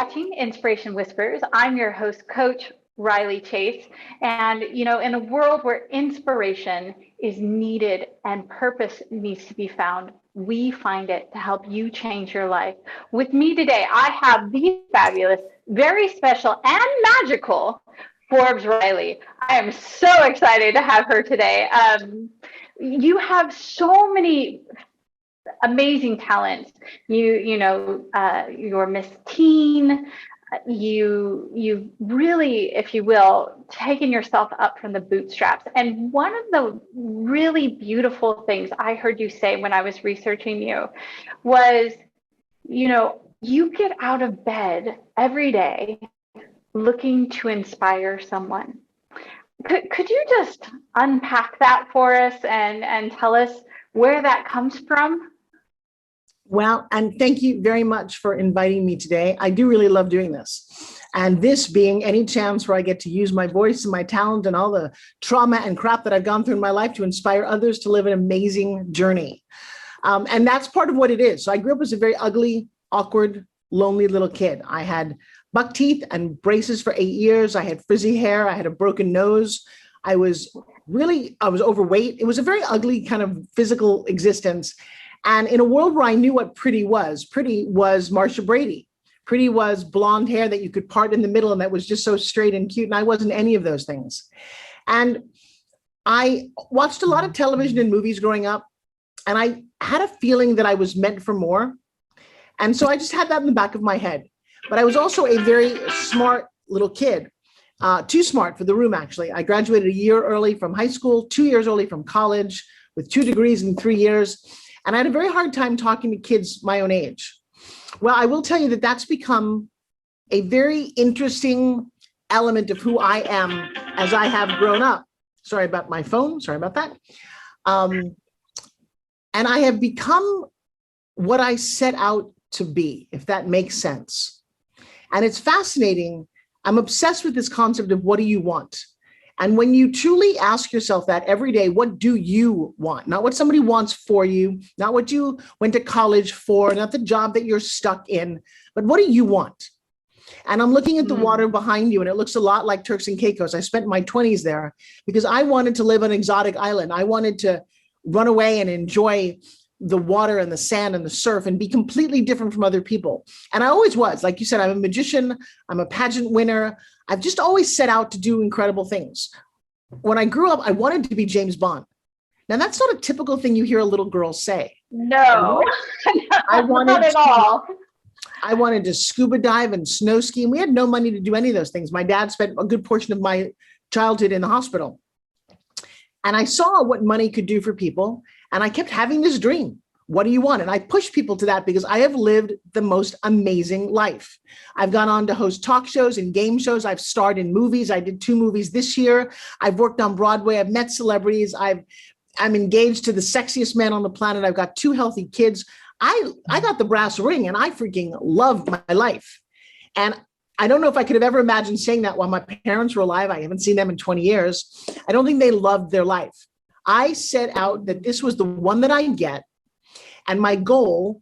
watching Inspiration Whispers. I'm your host, Coach Rileagh Chase. And, in a world where inspiration is needed and purpose needs to be found, we find it to help you change your life. With me today, I have the fabulous, very special, and magical Forbes Rileagh. I am so excited to have her today. You have so many amazing talents. You're Miss Teen. You really, if you will, taken yourself up from the bootstraps. And one of the really beautiful things I heard you say when I was researching you was, you get out of bed every day looking to inspire someone. Could you just unpack that for us and tell us where that comes from? Well, and thank you very much for inviting me today. I do really love doing this. And this being any chance where I get to use my voice and my talent and all the trauma and crap that I've gone through in my life to inspire others to live an amazing journey. And that's part of what it is. So I grew up as a very ugly, awkward, lonely little kid. I had buck teeth and braces for 8 years. I had frizzy hair. I had a broken nose. I was overweight. It was a very ugly kind of physical existence. And in a world where I knew what pretty was Marsha Brady. Pretty was blonde hair that you could part in the middle and that was just so straight and cute. And I wasn't any of those things. And I watched a lot of television and movies growing up. And I had a feeling that I was meant for more. And so I just had that in the back of my head. But I was also a very smart little kid. Too smart for the room, actually. I graduated a year early from high school, 2 years early from college, with 2 degrees in 3 years. And I had a very hard time talking to kids my own age. Well, I will tell you that that's become a very interesting element of who I am as I have grown up. Sorry about my phone. Sorry about that. And I have become what I set out to be, if that makes sense. And it's fascinating. I'm obsessed with this concept of what do you want? And when you truly ask yourself that every day, what do you want? Not what somebody wants for you, not what you went to college for, not the job that you're stuck in, but what do you want? And I'm looking at the water behind you, and it looks a lot like Turks and Caicos. I spent my 20s there because I wanted to live on an exotic island. I wanted to run away and enjoy the water and the sand and the surf and be completely different from other people. And I always was. Like you said, I'm a magician. I'm a pageant winner. I've just always set out to do incredible things. When I grew up, I wanted to be James Bond. Now, that's not a typical thing you hear a little girl say. No, not at all. I wanted to scuba dive and snow ski. And we had no money to do any of those things. My dad spent a good portion of my childhood in the hospital. And I saw what money could do for people. And I kept having this dream. What do you want? And I push people to that because I have lived the most amazing life. I've gone on to host talk shows and game shows. I've starred in movies. I did 2 movies this year. I've worked on Broadway. I've met celebrities. I'm engaged to the sexiest man on the planet. I've got 2 healthy kids. I got the brass ring and I freaking loved my life. And I don't know if I could have ever imagined saying that while my parents were alive. I haven't seen them in 20 years. I don't think they loved their life. I set out that this was the one that I get. And my goal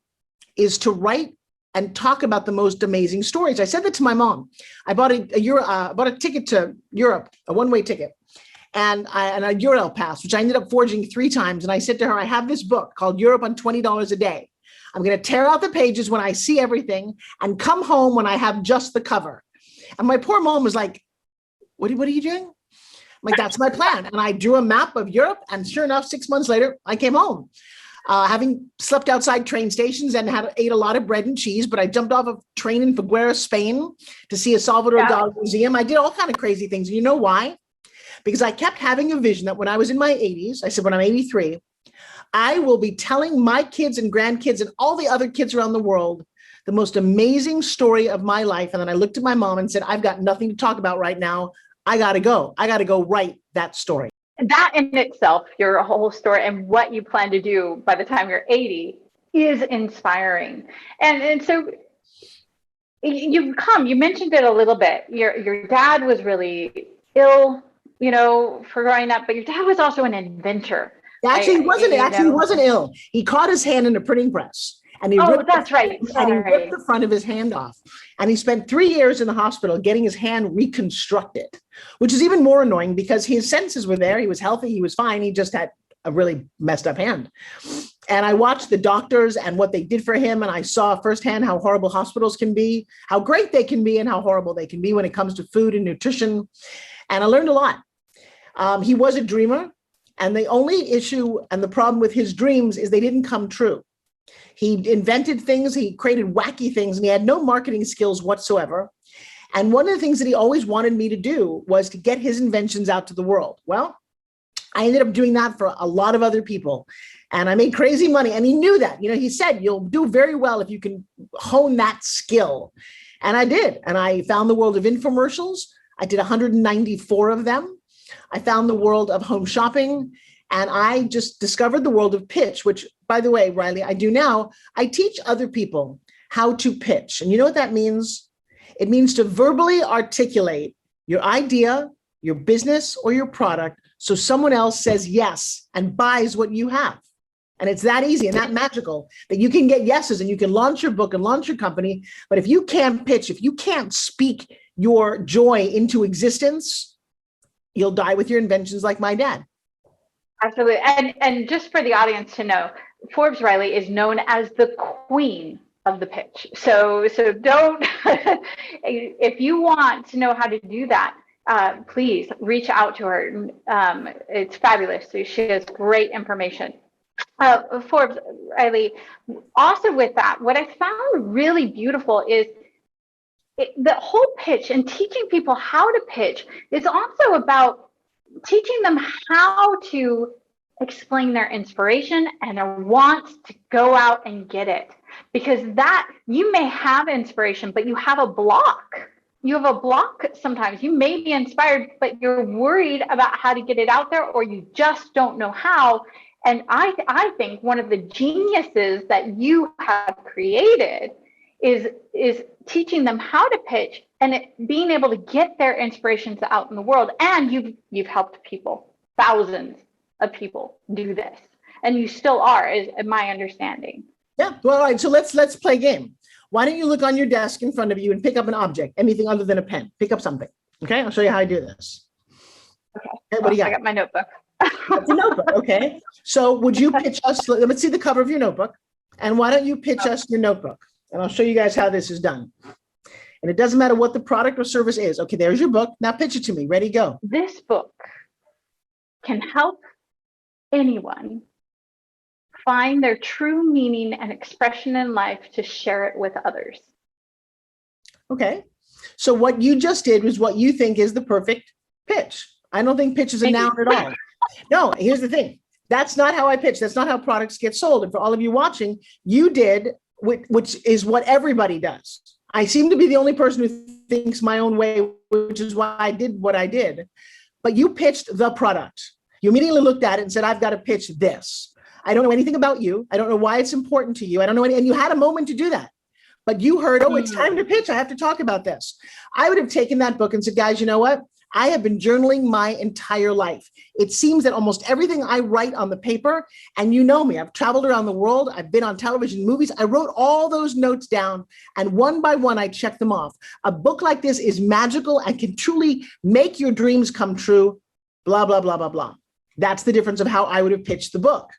is to write and talk about the most amazing stories. I said that to my mom. I bought a ticket to Europe, a one-way ticket, and a Euro pass, which I ended up forging 3 times. And I said to her, I have this book called Europe on $20 a day. I'm going to tear out the pages when I see everything and come home when I have just the cover. And my poor mom was like, what are you doing? I'm like, that's my plan. And I drew a map of Europe. And sure enough, 6 months later, I came home. Having slept outside train stations and ate a lot of bread and cheese, but I jumped off a train in Figueres, Spain to see a Salvador Dali museum. I did all kind of crazy things. And you know why? Because I kept having a vision that when I was in my 80s, I said, when I'm 83, I will be telling my kids and grandkids and all the other kids around the world the most amazing story of my life. And then I looked at my mom and said, I've got nothing to talk about right now. I got to go. I got to go write that story. That in itself, your whole story and what you plan to do by the time you're 80 is inspiring. And so you mentioned it a little bit. Your dad was really ill, for growing up, but your dad was also an inventor. Actually, he wasn't ill. He caught his hand in a printing press. And he Oh, ripped that's right. and he ripped Sorry. the front of his hand off. And he spent 3 years in the hospital getting his hand reconstructed, which is even more annoying because his senses were there. He was healthy. He was fine. He just had a really messed up hand. And I watched the doctors and what they did for him. And I saw firsthand how horrible hospitals can be, how great they can be, and how horrible they can be when it comes to food and nutrition. And I learned a lot. He was a dreamer. And the only issue and the problem with his dreams is they didn't come true. He invented things, he created wacky things, and he had no marketing skills whatsoever. And one of the things that he always wanted me to do was to get his inventions out to the world. Well, I ended up doing that for a lot of other people. And I made crazy money. And he knew that. You know, he said, you'll do very well if you can hone that skill. And I did. And I found the world of infomercials. I did 194 of them. I found the world of home shopping. And I just discovered the world of pitch, which, by the way, Rileagh, I do now. I teach other people how to pitch. And you know what that means? It means to verbally articulate your idea, your business, or your product so someone else says yes and buys what you have. And it's that easy and that magical that you can get yeses and you can launch your book and launch your company. But if you can't pitch, if you can't speak your joy into existence, you'll die with your inventions like my dad. Absolutely. And just for the audience to know, Forbes Rileagh is known as the queen of the pitch. So don't, if you want to know how to do that, please reach out to her. It's fabulous. She has great information. Forbes Rileagh, also with that, what I found really beautiful is the whole pitch, and teaching people how to pitch is also about teaching them how to explain their inspiration and their wants to go out and get it. Because that, you may have inspiration, but you have a block. You have a block sometimes. You may be inspired, but you're worried about how to get it out there, or you just don't know how. And I think one of the geniuses that you have created is teaching them how to pitch and being able to get their inspirations out in the world. And you've helped people, thousands of people do this, and you still are, is my understanding. Yeah. Well, all right. So let's play a game. Why don't you look on your desk in front of you and pick up an object, anything other than a pen? Pick up something. Okay. I'll show you how I do this. Okay. What do you got? I got my notebook. That's a notebook. Okay. So would you pitch us? Let's see the cover of your notebook. And why don't you pitch us your notebook? And I'll show you guys how this is done. And it doesn't matter what the product or service is. Okay, there's your book. Now pitch it to me. Ready, go. This book can help anyone find their true meaning and expression in life to share it with others. Okay. So what you just did was what you think is the perfect pitch. I don't think pitch is a noun at all. No, here's the thing. That's not how I pitch. That's not how products get sold. And for all of you watching, you did, which is what everybody does. I seem to be the only person who thinks my own way, which is why I did what I did. But you pitched the product. You immediately looked at it and said, I've got to pitch this. I don't know anything about you. I don't know why it's important to you. I don't know any, and you had a moment to do that. But you heard, oh, it's time to pitch. I have to talk about this. I would have taken that book and said, guys, you know what? I have been journaling my entire life. It seems that almost everything I write on the paper, and you know me, I've traveled around the world. I've been on television, movies. I wrote all those notes down, and one by one, I checked them off. A book like this is magical and can truly make your dreams come true, blah, blah, blah, blah, blah. That's the difference of how I would have pitched the book.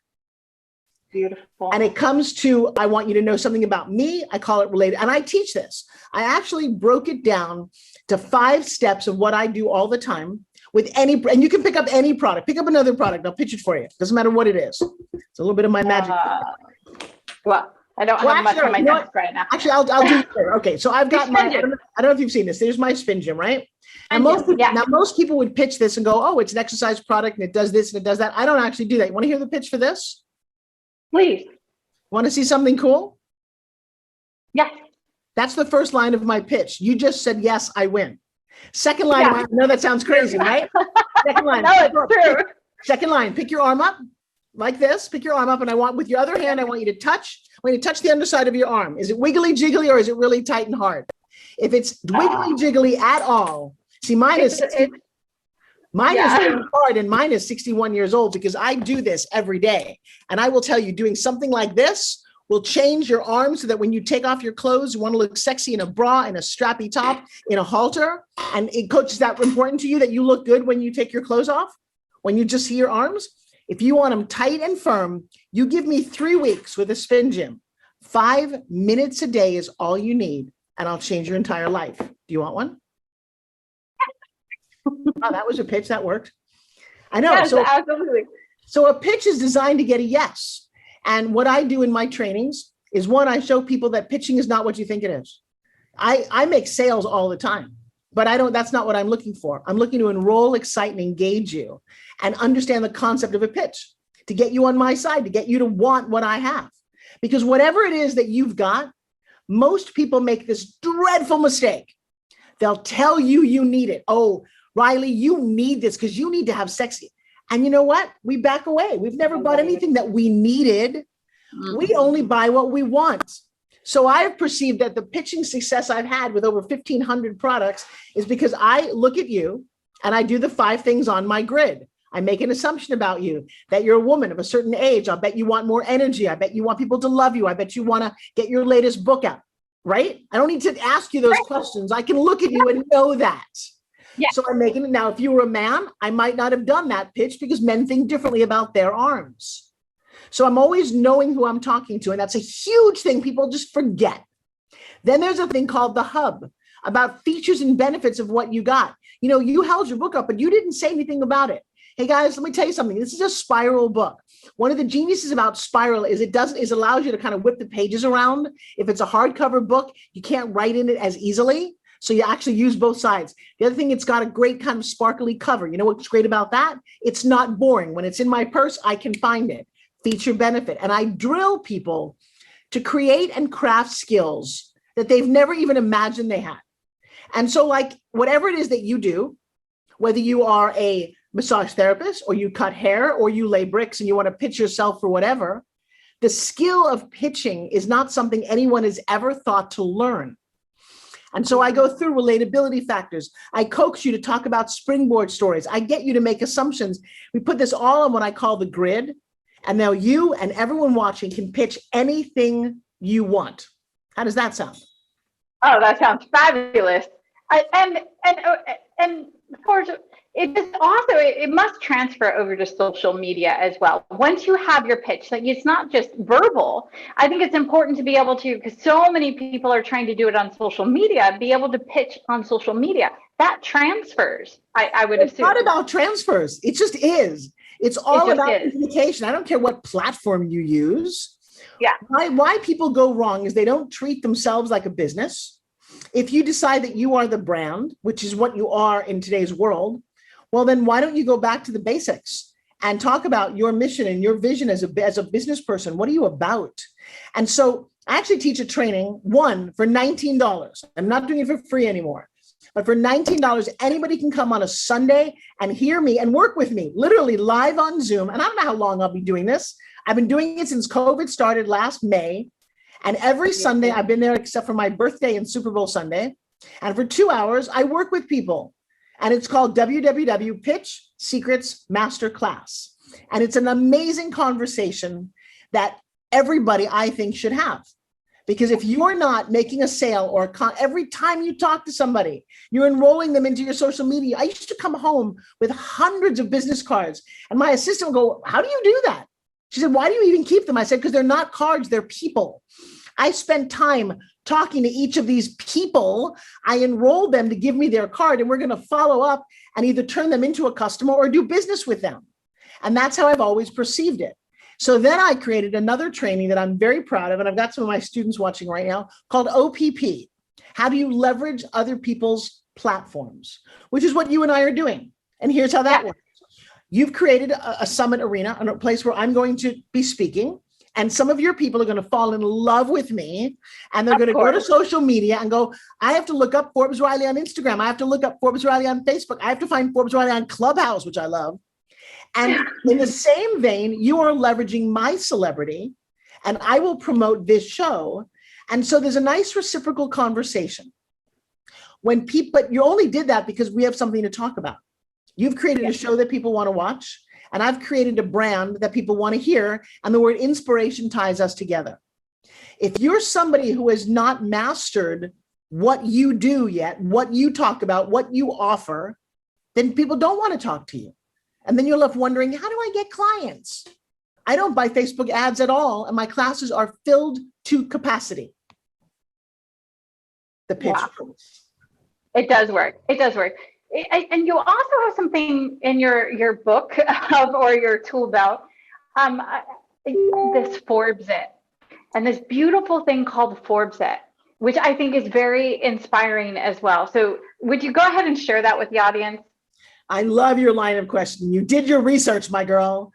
Beautiful. And it comes to, I want you to know something about me. I call it related. And I teach this. I actually broke it down to 5 steps of what I do all the time with any, and you can pick up any product, pick up another product. I'll pitch it for you. Doesn't matter what it is. It's a little bit of my magic. Well, I don't have much on my desk right now. Actually, I'll do it later. Okay. So I've got my, I don't know if you've seen this. There's my spin gym, right? And most people would pitch this and go, oh, it's an exercise product and it does this and it does that. I don't actually do that. You want to hear the pitch for this? Please. Want to see something cool? Yes. That's the first line of my pitch. You just said, yes, I win. Second line, I know that sounds crazy, right? Second line. No, it's true. Second line, pick your arm up like this. Pick your arm up, and I want, with your other hand, I want you to touch the underside of your arm. Is it wiggly jiggly or is it really tight and hard? If it's wiggly jiggly at all, see, mine is hard, and mine is 61 years old because I do this every day. And I will tell you, doing something like this will change your arms so that when you take off your clothes, you want to look sexy in a bra, in a strappy top, in a halter. And coach, is that important to you that you look good when you take your clothes off? When you just see your arms? If you want them tight and firm, you give me 3 weeks with a spin gym. 5 minutes a day is all you need, and I'll change your entire life. Do you want one? Oh, that was a pitch. That worked. I know. Yes, absolutely. So a pitch is designed to get a yes. And what I do in my trainings is, one, I show people that pitching is not what you think it is. I make sales all the time, but that's not what I'm looking for. I'm looking to enroll, excite, and engage you and understand the concept of a pitch, to get you on my side, to get you to want what I have. Because whatever it is that you've got, most people make this dreadful mistake. They'll tell you you need it. Oh, Rileagh, you need this because you need to have sexy. And you know what? We back away. We've never bought anything that we needed. We only buy what we want. So I've perceived that the pitching success I've had with over 1,500 products is because I look at you and I do the 5 things on my grid. I make an assumption about you, that you're a woman of a certain age. I'll bet you want more energy. I bet you want people to love you. I bet you want to get your latest book out, right? I don't need to ask you those questions. I can look at you and know that. Yeah. So I'm making it. Now, if you were a man, I might not have done that pitch because men think differently about their arms. So I'm always knowing who I'm talking to. And that's a huge thing people just forget. Then there's a thing called the hub, about features and benefits of what you got. You know, you held your book up, but you didn't say anything about it. Hey guys, let me tell you something. This is a spiral book. One of the geniuses about Spiral is it allows you to kind of whip the pages around. If it's a hardcover book, you can't write in it as easily. So you actually use both sides. The other thing, it's got a great kind of sparkly cover. You know what's great about that? It's not boring. When it's in my purse, I can find it. Feature benefit. And I drill people to create and craft skills that they've never even imagined they had. And so, like, whatever it is that you do, whether you are a massage therapist or you cut hair or you lay bricks and you want to pitch yourself for whatever, the skill of pitching is not something anyone has ever thought to learn. And so I go through relatability factors. I coax you to talk about springboard stories. I get you to make assumptions. We put this all on what I call the grid. And now you and everyone watching can pitch anything you want. How does that sound? Oh, that sounds fabulous. And of course, it must transfer over to social media as well. Once you have your pitch, like, it's not just verbal. I think it's important to be able to, because so many people are trying to do it on social media, be able to pitch on social media. That transfers, I would assume. It's not about transfers. It just is. It's all about communication. I don't care what platform you use. Yeah. Why people go wrong is they don't treat themselves like a business. If you decide that you are the brand, which is what you are in today's world, well, then why don't you go back to the basics and talk about your mission and your vision as a business person? What are you about? And so I actually teach a training, one, for $19. I'm not doing it for free anymore. But for $19, anybody can come on a Sunday and hear me and work with me, literally live on Zoom. And I don't know how long I'll be doing this. I've been doing it since COVID started last May. And every Sunday, I've been there except for my birthday and Super Bowl Sunday. And for 2 hours, I work with people. And it's called WWW Pitch Secrets Masterclass. And it's an amazing conversation that everybody, I think, should have. Because if you're not making a sale or every time you talk to somebody, you're enrolling them into your social media. I used to come home with hundreds of business cards. And my assistant would go, how do you do that? She said, why do you even keep them? I said, because they're not cards, they're people. I spent time talking to each of these people. I enrolled them to give me their card, and we're going to follow up and either turn them into a customer or do business with them. And that's how I've always perceived it. So then I created another training that I'm very proud of, and I've got some of my students watching right now, called OPP. How do you leverage other people's platforms? Which is what you and I are doing. And here's how that works. You've created a summit arena, a place where I'm going to be speaking. And some of your people are going to fall in love with me, and they're going to go to social media and go, I have to look up Forbes Rileagh on Instagram. I have to look up Forbes Rileagh on Facebook. I have to find Forbes Rileagh on Clubhouse, which I love. And in the same vein, you are leveraging my celebrity, and I will promote this show. And so there's a nice reciprocal conversation. But you only did that because we have something to talk about. You've created a show that people want to watch. And I've created a brand that people want to hear. And the word inspiration ties us together. If you're somebody who has not mastered what you do yet, what you talk about, what you offer, then people don't want to talk to you. And then you're left wondering, how do I get clients? I don't buy Facebook ads at all, and my classes are filled to capacity. The pitch. Yeah. It does work. It does work. And you also have something in your book or your tool belt, this Forbes It, and this beautiful thing called Forbes It, which I think is very inspiring as well. So would you go ahead and share that with the audience? I love your line of questioning. You did your research, my girl.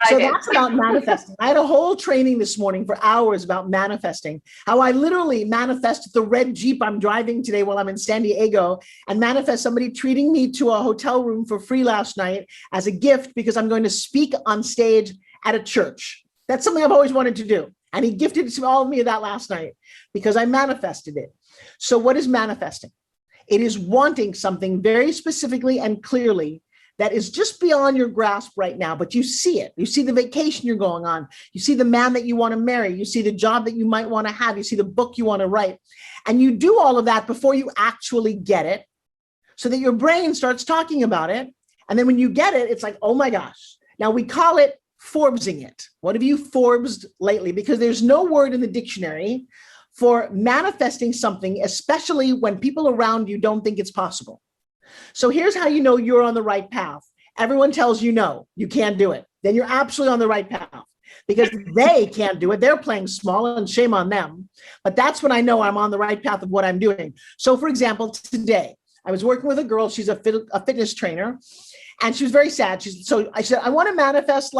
So that's about manifesting. I had a whole training this morning for hours about manifesting, how I literally manifested the red Jeep I'm driving today while I'm in San Diego, and manifest somebody treating me to a hotel room for free last night as a gift because I'm going to speak on stage at a church. That's something I've always wanted to do. And he gifted it to all of me that last night because I manifested it. So what is manifesting? It is wanting something very specifically and clearly that is just beyond your grasp right now, but you see it. You see the vacation you're going on. You see the man that you want to marry. You see the job that you might want to have. You see the book you want to write. And you do all of that before you actually get it so that your brain starts talking about it. And then when you get it, it's like, oh my gosh. Now we call it Forbesing it. What have you Forbesed lately? Because there's no word in the dictionary for manifesting something, especially when people around you don't think it's possible. So here's how you know you're on the right path. Everyone tells you no, you can't do it. Then you're absolutely on the right path because they can't do it. They're playing small and shame on them. But that's when I know I'm on the right path of what I'm doing. So for example, today I was working with a girl. She's a fitness trainer. And she was very sad. So I said, I want to manifest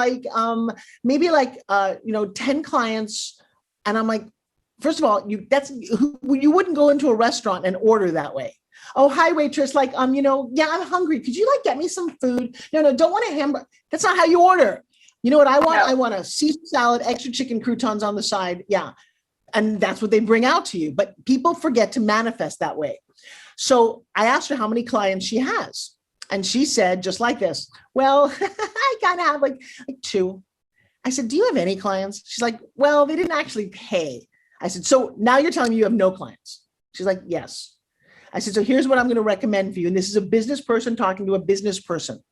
maybe 10 clients. And I'm like, first of all, you wouldn't go into a restaurant and order that way. Oh, hi, waitress. Yeah, I'm hungry. Could you get me some food? No, don't want a hamburger. That's not how you order. You know what I want? No. I want a Caesar salad, extra chicken croutons on the side. Yeah. And that's what they bring out to you. But people forget to manifest that way. So I asked her how many clients she has. And she said, just like this, well, I kind of have like 2. I said, do you have any clients? She's like, well, they didn't actually pay. I said, so now you're telling me you have no clients? She's like, yes. I said, so here's what I'm going to recommend for you. And this is a business person talking to a business person.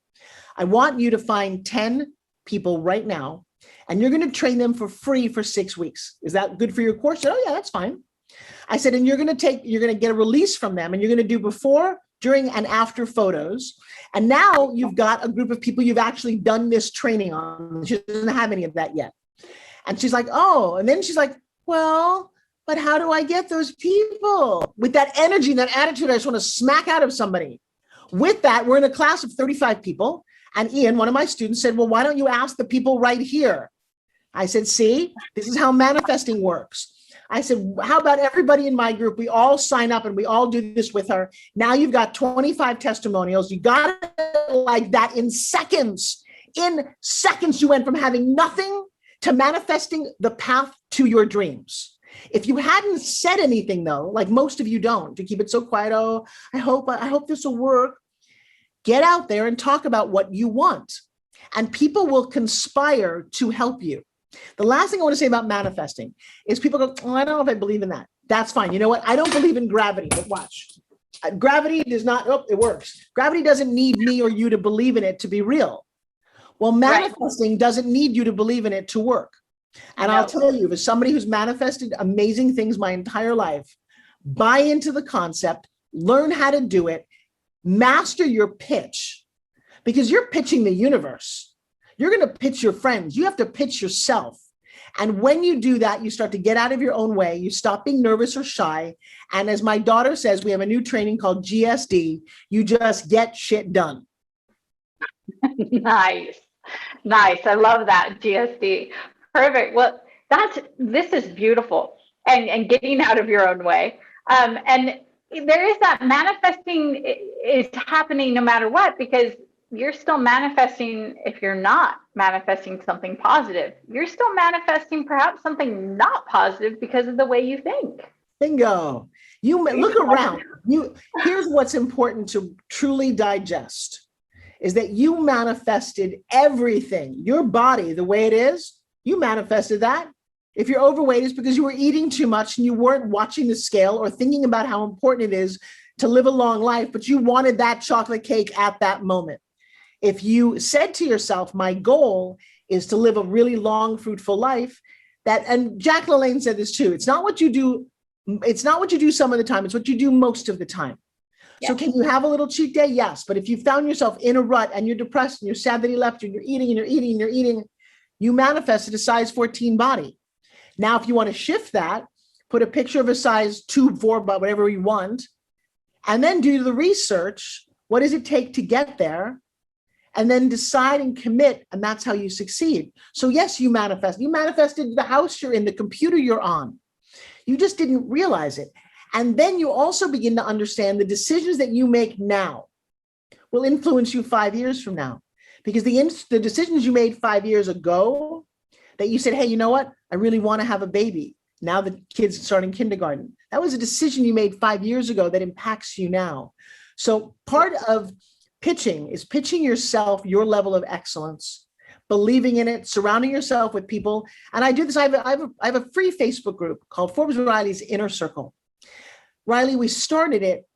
I want you to find 10 people right now, and you're going to train them for free for 6 weeks. Is that good for your course? She said, oh yeah, that's fine. I said, and you're going to get a release from them, and you're going to do before, during, and after photos. And now you've got a group of people you've actually done this training on. She doesn't have any of that yet. And she's like, oh, and then she's like, well, but how do I get those people? With that energy and that attitude, I just want to smack out of somebody. With that, we're in a class of 35 people. And Ian, one of my students, said, well, why don't you ask the people right here? I said, see, this is how manifesting works. I said, how about everybody in my group? We all sign up and we all do this with her. Now you've got 25 testimonials. You got it like that in seconds. In seconds, you went from having nothing to manifesting the path to your dreams. If you hadn't said anything, though, like most of you don't, to keep it so quiet, oh, I hope this will work. Get out there and talk about what you want, and people will conspire to help you. The last thing I want to say about manifesting is people go, oh, I don't know if I believe in that. That's fine. You know what? I don't believe in gravity, but watch. Gravity does not, it works. Gravity doesn't need me or you to believe in it to be real. Well, manifesting doesn't need you to believe in it to work. And I'll tell you, as somebody who's manifested amazing things my entire life, buy into the concept, learn how to do it, master your pitch, because you're pitching the universe. You're going to pitch your friends. You have to pitch yourself. And when you do that, you start to get out of your own way. You stop being nervous or shy. And as my daughter says, we have a new training called GSD. You just get shit done. Nice. I love that, GSD. Perfect. Well, this is beautiful, and getting out of your own way. And there is that manifesting is happening no matter what, because you're still manifesting. If you're not manifesting something positive, you're still manifesting perhaps something not positive because of the way you think. Bingo. You look around. Here's what's important to truly digest is that you manifested everything, your body, the way it is. You manifested that. If you're overweight, it's because you were eating too much and you weren't watching the scale or thinking about how important it is to live a long life, but you wanted that chocolate cake at that moment. If you said to yourself, my goal is to live a really long, fruitful life, and Jack LaLanne said this too, it's not what you do some of the time, it's what you do most of the time. So can you have a little cheat day? Yes. But if you found yourself in a rut and you're depressed and you're sad that he left you and you're eating and you're eating and you're eating, you manifested a size 14 body. Now, if you want to shift that, put a picture of a size 2, 4, but whatever you want, and then do the research. What does it take to get there? And then decide and commit. And that's how you succeed. So yes, you manifest. You manifested the house you're in, the computer you're on. You just didn't realize it. And then you also begin to understand the decisions that you make now will influence you 5 years from now. Because the decisions you made 5 years ago, that you said, hey, you know what? I really want to have a baby. Now the kid's starting kindergarten. That was a decision you made 5 years ago that impacts you now. So part of pitching is pitching yourself, your level of excellence, believing in it, surrounding yourself with people. And I do this. I have a free Facebook group called Forbes Rileagh's Inner Circle. Rileagh, we started it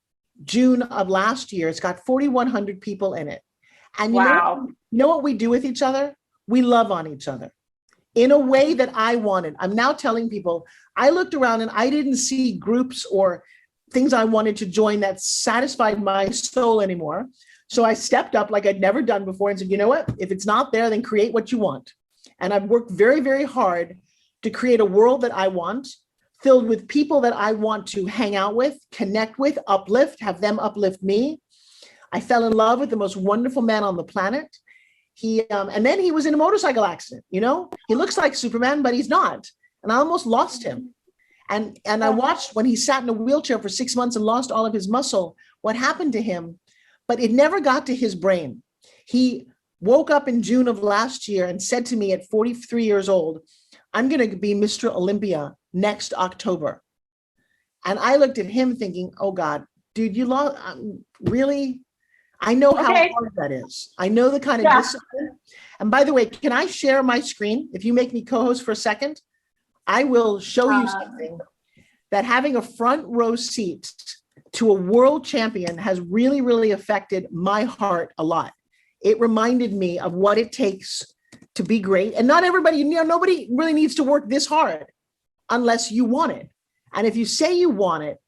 June of last year. It's got 4,100 people in it. And you know what we do with each other? We love on each other in a way that I wanted. I'm now telling people, I looked around and I didn't see groups or things I wanted to join that satisfied my soul anymore. So I stepped up like I'd never done before and said, you know what? If it's not there, then create what you want. And I've worked very, very hard to create a world that I want, filled with people that I want to hang out with, connect with, uplift, have them uplift me. I fell in love with the most wonderful man on the planet. And then he was in a motorcycle accident. You know, he looks like Superman, but he's not. And I almost lost him. And I watched when he sat in a wheelchair for 6 months and lost all of his muscle, what happened to him, but it never got to his brain. He woke up in June of last year and said to me at 43 years old, I'm going to be Mr. Olympia next October. And I looked at him thinking, oh God, dude, you lost, really? I know how hard that is. I know the kind of discipline. And by the way, can I share my screen? If you make me co-host for a second, I will show you something that having a front row seat to a world champion has really, really affected my heart a lot. It reminded me of what it takes to be great. And not everybody, you know, nobody really needs to work this hard unless you want it. And if you say you want it,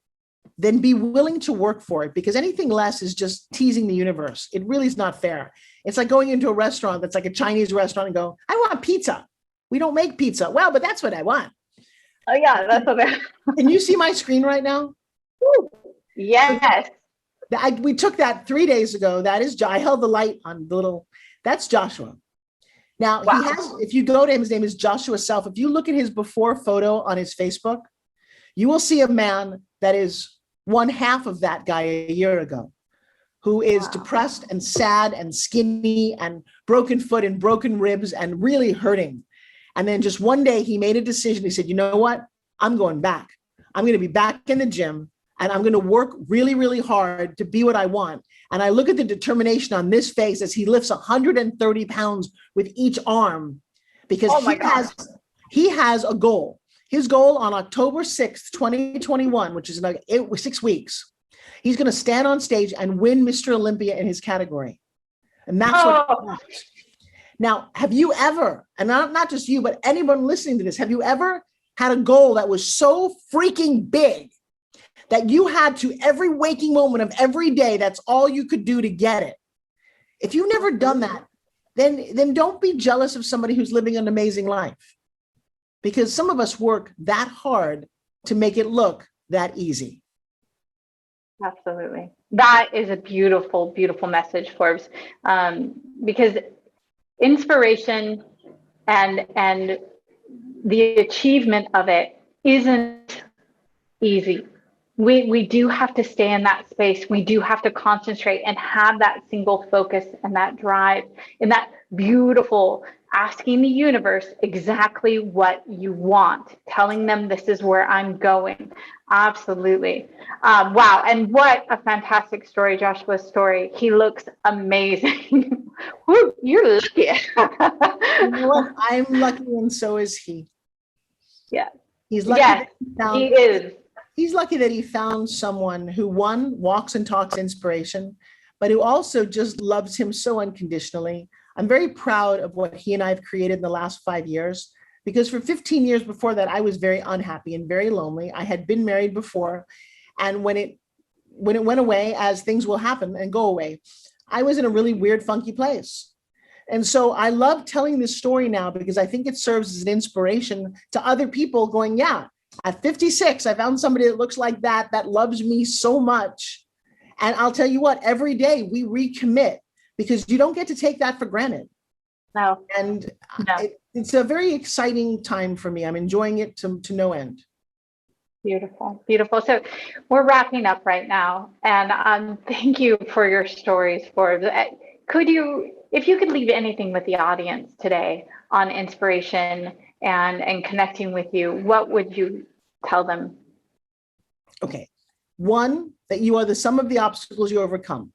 then be willing to work for it, because anything less is just teasing the universe. It really is not fair. It's like going into a restaurant that's like a Chinese restaurant and go, I want pizza. We don't make pizza. Well, but that's what I want. Oh yeah, that's okay. Can you see my screen right now? Ooh, yes. We took that 3 days ago. That is, I held the light on the little, that's Joshua. Now, he has, if you go to him, his name is Joshua Self. If you look at his before photo on his Facebook, you will see a man that is one half of that guy a year ago, who is depressed and sad and skinny and broken foot and broken ribs and really hurting. And then just one day he made a decision. He said, you know what? I'm going back. I'm going to be back in the gym and I'm going to work really, really hard to be what I want. And I look at the determination on this face as he lifts 130 pounds with each arm, because he has a goal. His goal on October 6th, 2021, which is like 6 weeks, he's going to stand on stage and win Mr. Olympia in his category. And that's what he wants. Now, have you ever, and not just you, but anyone listening to this, have you ever had a goal that was so freaking big that you had to, every waking moment of every day, that's all you could do to get it? If you've never done that, then don't be jealous of somebody who's living an amazing life, because some of us work that hard to make it look that easy. Absolutely. That is a beautiful, beautiful message, Forbes, because inspiration and the achievement of it isn't easy. We do have to stay in that space. We do have to concentrate and have that single focus and that drive and that beautiful asking the universe exactly what you want, telling them this is where I'm going. Absolutely. Wow. And what a fantastic story, Joshua's story. He looks amazing. Woo, you're lucky. You know what? I'm lucky, and so is he. Yeah. He's lucky Yes, that he found, he is. he's lucky that he found someone who, one, walks and talks inspiration, but who also just loves him so unconditionally. I'm very proud of what he and I have created in the last 5 years, because for 15 years before that, I was very unhappy and very lonely. I had been married before. And when it went away, as things will happen and go away, I was in a really weird, funky place. And so I love telling this story now because I think it serves as an inspiration to other people going, yeah, at 56, I found somebody that looks like that loves me so much. And I'll tell you what, every day we recommit because you don't get to take that for granted. No. And No. it's a very exciting time for me. I'm enjoying it to no end. Beautiful, beautiful. So we're wrapping up right now, and thank you for your stories, Forbes. Could you, if you could leave anything with the audience today on inspiration and connecting with you, what would you tell them? Okay. One, that you are the sum of the obstacles you overcome.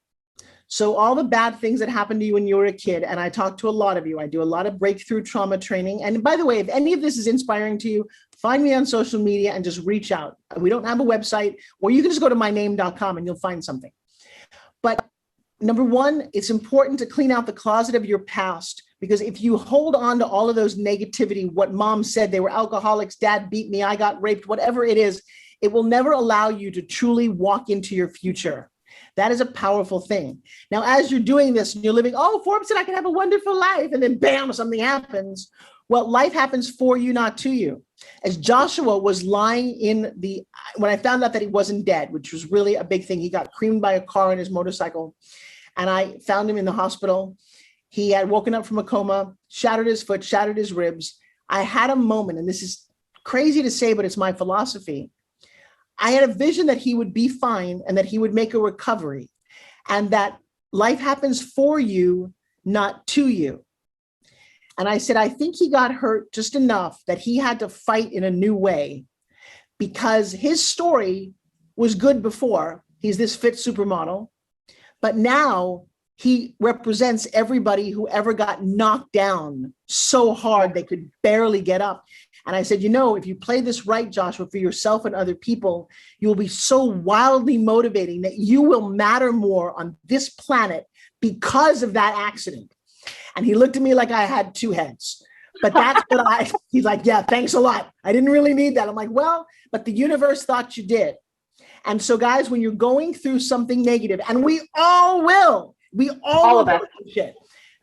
So all the bad things that happened to you when you were a kid, and I talk to a lot of you, I do a lot of breakthrough trauma training. And by the way, if any of this is inspiring to you, find me on social media and just reach out. We don't have a website, or you can just go to myname.com and you'll find something. But number one, it's important to clean out the closet of your past, because if you hold on to all of those negativity, what mom said, they were alcoholics, dad beat me, I got raped, whatever it is, it will never allow you to truly walk into your future. That is a powerful thing. Now, as you're doing this and you're living, oh, Forbes said I can have a wonderful life, and then bam, something happens. Well, life happens for you, not to you. As Joshua was lying when I found out that he wasn't dead, which was really a big thing, he got creamed by a car on his motorcycle, and I found him in the hospital. He had woken up from a coma, shattered his foot, shattered his ribs. I had a moment, and this is crazy to say, but it's my philosophy. I had a vision that he would be fine and that he would make a recovery, and that life happens for you, not to you. And I said, I think he got hurt just enough that he had to fight in a new way, because his story was good before. He's this fit supermodel, but now he represents everybody who ever got knocked down so hard they could barely get up. And I said, if you play this right, Joshua, for yourself and other people, you will be so wildly motivating that you will matter more on this planet because of that accident. And he looked at me like I had two heads. But that's what he's like, yeah, thanks a lot. I didn't really need that. I'm like, well, but the universe thought you did. And so, guys, when you're going through something negative, and we all will, all of us, shit,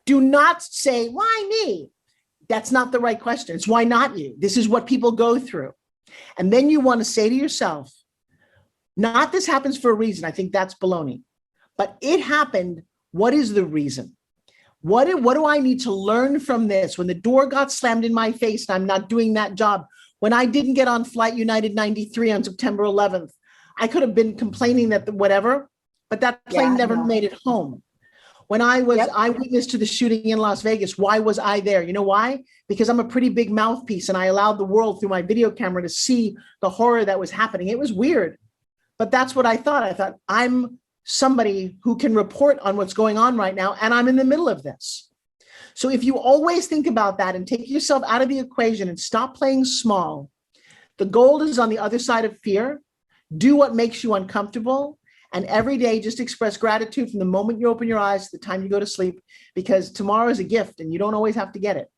do not say, why me? That's not the right question. It's why not you? This is what people go through. And then you want to say to yourself, not this happens for a reason. I think that's baloney. But it happened. What is the reason? What do I need to learn from this? When the door got slammed in my face and I'm not doing that job, when I didn't get on Flight United 93 on September 11th, I could have been complaining that whatever, but that plane never made it home. When I was eyewitness to the shooting in Las Vegas, why was I there? You know why? Because I'm a pretty big mouthpiece and I allowed the world through my video camera to see the horror that was happening. It was weird, but that's what I thought. I thought, I'm somebody who can report on what's going on right now, and I'm in the middle of this. So if you always think about that and take yourself out of the equation and stop playing small, the gold is on the other side of fear. Do what makes you uncomfortable. And every day, just express gratitude from the moment you open your eyes to the time you go to sleep, because tomorrow is a gift and you don't always have to get it.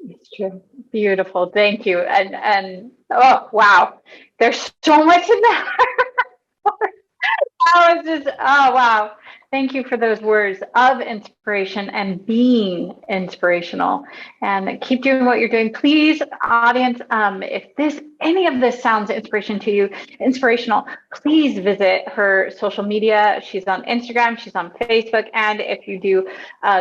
It's true. Beautiful. Thank you. And oh, wow. There's so much in there. I was just, oh, wow. Thank you for those words of inspiration and being inspirational, and keep doing what you're doing. Please, audience, if any of this sounds inspirational, please visit her social media. She's on Instagram, she's on Facebook, and if you do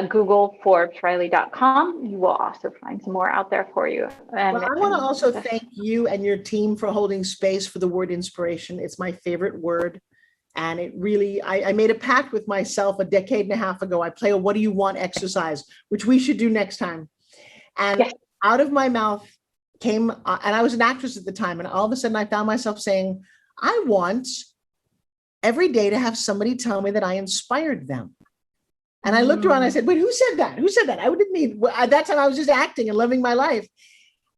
Google ForbesRileagh.com, you will also find some more out there for you. And I want to also thank you and your team for holding space for the word inspiration. It's my favorite word. And it really, I made a pact with myself a decade and a half ago. I play a what do you want exercise, which we should do next time. And out of my mouth came, and I was an actress at the time, and all of a sudden I found myself saying, I want every day to have somebody tell me that I inspired them. And I looked around and I said, wait, who said that? Who said that? I didn't mean, at that time I was just acting and living my life.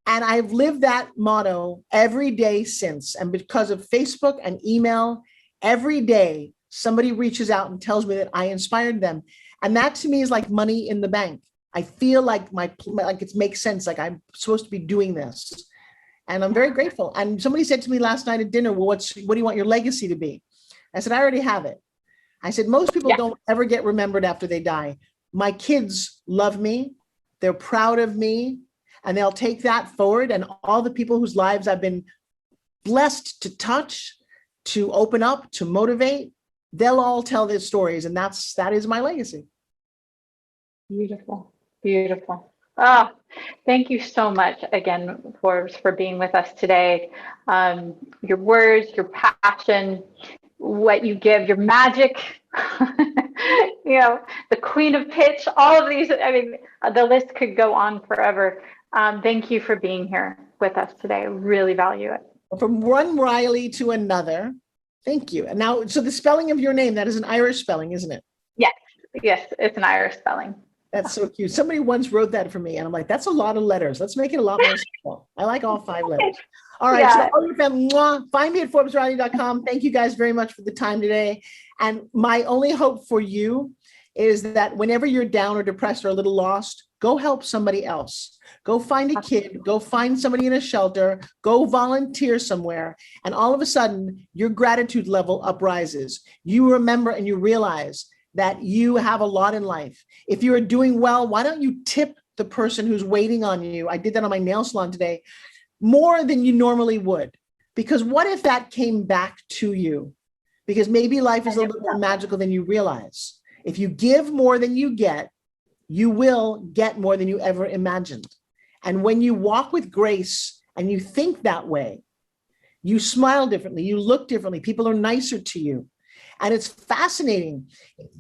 And I've lived that motto every day since. And because of Facebook and email, every day somebody reaches out and tells me that I inspired them. And that to me is like money in the bank. I feel like like it makes sense. Like I'm supposed to be doing this. And I'm very grateful. And somebody said to me last night at dinner, well, what do you want your legacy to be? I said, I already have it. I said, most people don't ever get remembered after they die. My kids love me. They're proud of me. And they'll take that forward. And all the people whose lives I've been blessed to touch, to open up, to motivate, they'll all tell their stories. And that is my legacy. Beautiful, beautiful. Oh, thank you so much again, Forbes, for being with us today. Your words, your passion, what you give, your magic, the queen of pitch, all of these, I mean, the list could go on forever. Thank you for being here with us today. I really value it. From one Rileagh to another. Thank you. And now, so the spelling of your name, that is an Irish spelling, isn't it? Yes, it's an Irish spelling. That's so cute. Somebody once wrote that for me, and I'm like, that's a lot of letters. Let's make it a lot more simple. I like all 5 letters. All right. So all your family, find me at ForbesRileagh.com. Thank you guys very much for the time today. And my only hope for you is that whenever you're down or depressed or a little lost, go help somebody else. Go find a kid, go find somebody in a shelter, go volunteer somewhere. And all of a sudden, your gratitude level uprises. You remember and you realize that you have a lot in life. If you are doing well, why don't you tip the person who's waiting on you? I did that on my nail salon today, more than you normally would. Because what if that came back to you? Because maybe life is a little more magical than you realize. If you give more than you get, you will get more than you ever imagined. And when you walk with grace and you think that way, you smile differently, you look differently, people are nicer to you. And it's fascinating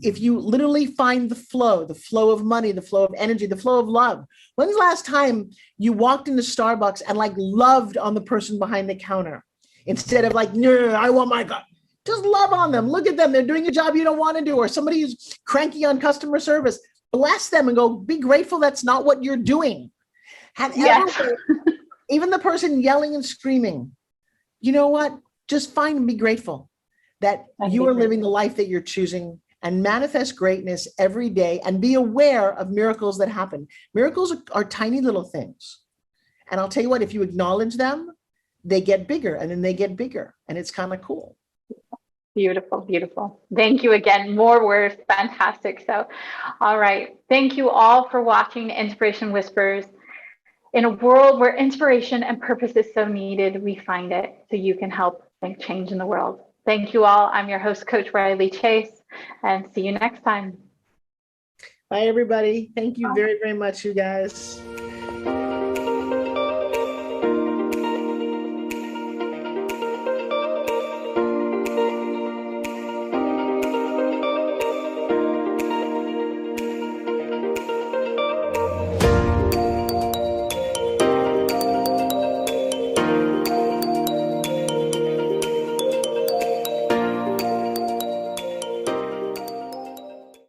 if you literally find the flow of money, the flow of energy, the flow of love. When's the last time you walked into Starbucks and like loved on the person behind the counter instead of like, no, I want my God. Just love on them. Look at them. They're doing a job you don't want to do, or somebody who's cranky on customer service. Bless them and go, be grateful that's not what you're doing. Even the person yelling and screaming, you know what? Just find and be grateful that you are living the life that you're choosing, and manifest greatness every day and be aware of miracles that happen. Miracles are tiny little things. And I'll tell you what, if you acknowledge them, they get bigger and then they get bigger. And it's kind of cool. Beautiful, beautiful. Thank you again. More words, fantastic. So, all right. Thank you all for watching Inspiration Whispers. In a world where inspiration and purpose is so needed, we find it so you can help make change in the world. Thank you all. I'm your host, Coach Rileagh Chase, and see you next time. Bye, everybody. Thank you very, very much, you guys.